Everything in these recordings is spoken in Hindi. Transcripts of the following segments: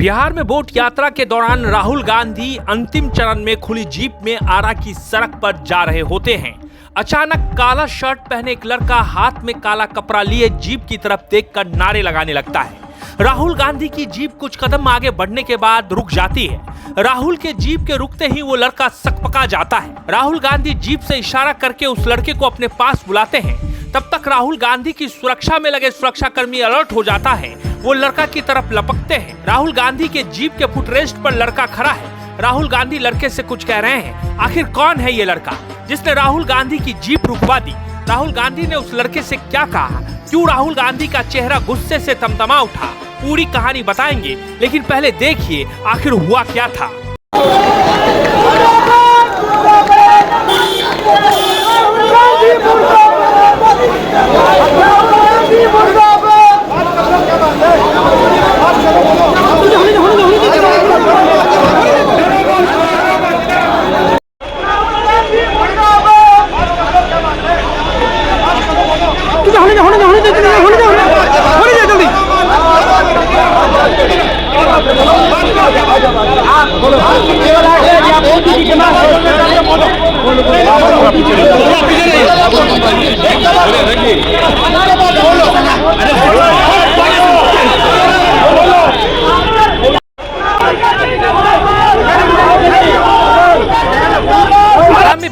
बिहार में वोट यात्रा के दौरान राहुल गांधी अंतिम चरण में खुली जीप में आरा की सड़क पर जा रहे होते हैं। अचानक काला शर्ट पहने एक लड़का हाथ में काला कपड़ा लिए जीप की तरफ देखकर नारे लगाने लगता है। राहुल गांधी की जीप कुछ कदम आगे बढ़ने के बाद रुक जाती है। राहुल के जीप के रुकते ही वो लड़का सकपका जाता है। राहुल गांधी जीप से इशारा करके उस लड़के को अपने पास बुलाते हैं। तब तक राहुल गांधी की सुरक्षा में लगे सुरक्षाकर्मी अलर्ट हो जाता है। वो लड़का की तरफ लपकते हैं। राहुल गांधी के जीप के फुटरेस्ट पर लड़का खड़ा है। राहुल गांधी लड़के से कुछ कह रहे हैं। आखिर कौन है ये लड़का जिसने राहुल गांधी की जीप रुकवा दी? राहुल गांधी ने उस लड़के से क्या कहा? क्यों राहुल गांधी का चेहरा गुस्से से तमतमा उठा? पूरी कहानी बताएंगे, लेकिन पहले देखिए आखिर हुआ क्या था।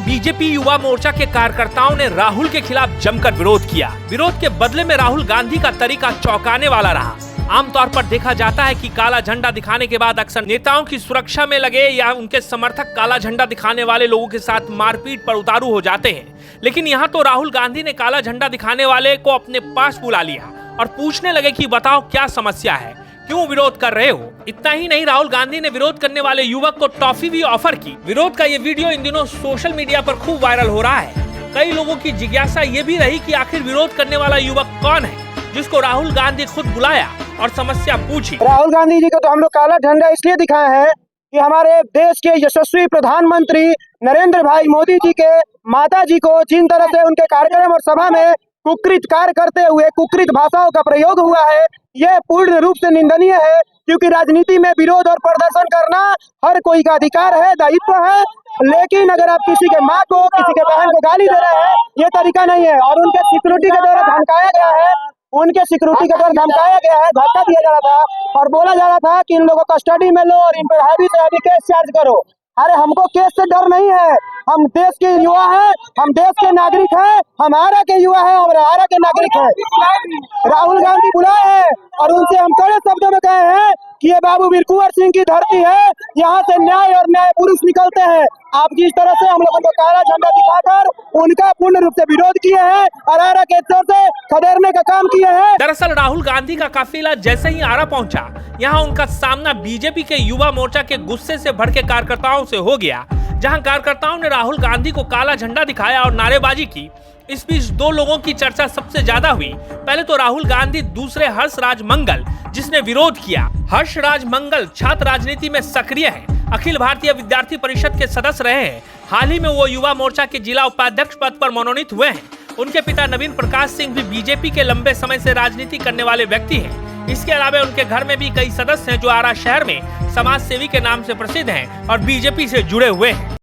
बीजेपी युवा मोर्चा के कार्यकर्ताओं ने राहुल के खिलाफ जमकर विरोध किया। विरोध के बदले में राहुल गांधी का तरीका चौंकाने वाला रहा। आमतौर पर देखा जाता है कि काला झंडा दिखाने के बाद अक्सर नेताओं की सुरक्षा में लगे या उनके समर्थक काला झंडा दिखाने वाले लोगों के साथ मारपीट पर उतारू हो जाते हैं। लेकिन यहाँ तो राहुल गांधी ने काला झंडा दिखाने वाले को अपने पास बुला लिया और पूछने लगे कि बताओ क्या समस्या है, क्यों विरोध कर रहे हो? इतना ही नहीं, राहुल गांधी ने विरोध करने वाले युवक को टॉफी भी ऑफर की। विरोध का ये वीडियो इन दिनों सोशल मीडिया पर खूब वायरल हो रहा है। कई लोगों की जिज्ञासा ये भी रही कि आखिर विरोध करने वाला युवक कौन है जिसको राहुल गांधी खुद बुलाया और समस्या पूछी। राहुल गांधी जी को तो हम लोग काला झंडा इसलिए दिखाए हैं कि हमारे देश के यशस्वी प्रधानमंत्री नरेंद्र भाई मोदी जी के माता जी को जिन तरह से उनके कार्यक्रम और सभा में कुकृत कार्य करते हुए कुकृत भाषाओं का प्रयोग हुआ है, यह पूर्ण रूप से निंदनीय है। क्योंकि राजनीति में विरोध और प्रदर्शन करना हर कोई का अधिकार है, दायित्व है। लेकिन अगर आप किसी के माँ को, किसी के बहन को गाली दे रहे हैं, ये तरीका नहीं है। और उनके सिक्योरिटी के द्वारा धमकाया गया है, धक्का दिया जा रहा था और बोला जा रहा था कि इन लोगों को कस्टडी में लो और इन पर हैवी से हैवी केस चार्ज करो। अरे हमको केस से डर नहीं है, हम देश के युवा हैं, हम देश के नागरिक हैं, हम आरा के युवा हैं, हम आरा के नागरिक हैं। राहुल गांधी बुलाए हैं और उनसे हम कड़े शब्दों में कहे हैं कि ये बाबू वीर कुंवर सिंह की धरती है, यहाँ से न्याय और न्याय पुरुष निकलते हैं। आप जिस तरह से हम लोगों को काला झंडा दिखाकर उनका पूर्ण रूप से विरोध किए हैं और आरा के स्तर से खदेड़ने का काम किए हैं। दरअसल राहुल गांधी का काफिला जैसे ही आरा पहुंचा, यहाँ उनका सामना बीजेपी के युवा मोर्चा के गुस्से से भड़के कार्यकर्ताओं से हो गया। जहां कार्यकर्ताओं ने राहुल गांधी को काला झंडा दिखाया और नारेबाजी की। इस बीच दो लोगों की चर्चा सबसे ज्यादा हुई। पहले तो राहुल गांधी, दूसरे हर्ष राज मंगल, जिसने विरोध किया। हर्ष राज मंगल छात्र राजनीति में सक्रिय हैं, अखिल भारतीय विद्यार्थी परिषद के सदस्य रहे हैं। हाल ही में वो युवा मोर्चा के जिला उपाध्यक्ष पद पर मनोनीत हुए हैं। उनके पिता नवीन प्रकाश सिंह भी बीजेपी के लंबे समय से राजनीति करने वाले व्यक्ति हैं। इसके अलावा उनके घर में भी कई सदस्य हैं जो आरा शहर में समाज सेवी के नाम से प्रसिद्ध हैं और बीजेपी से जुड़े हुए हैं।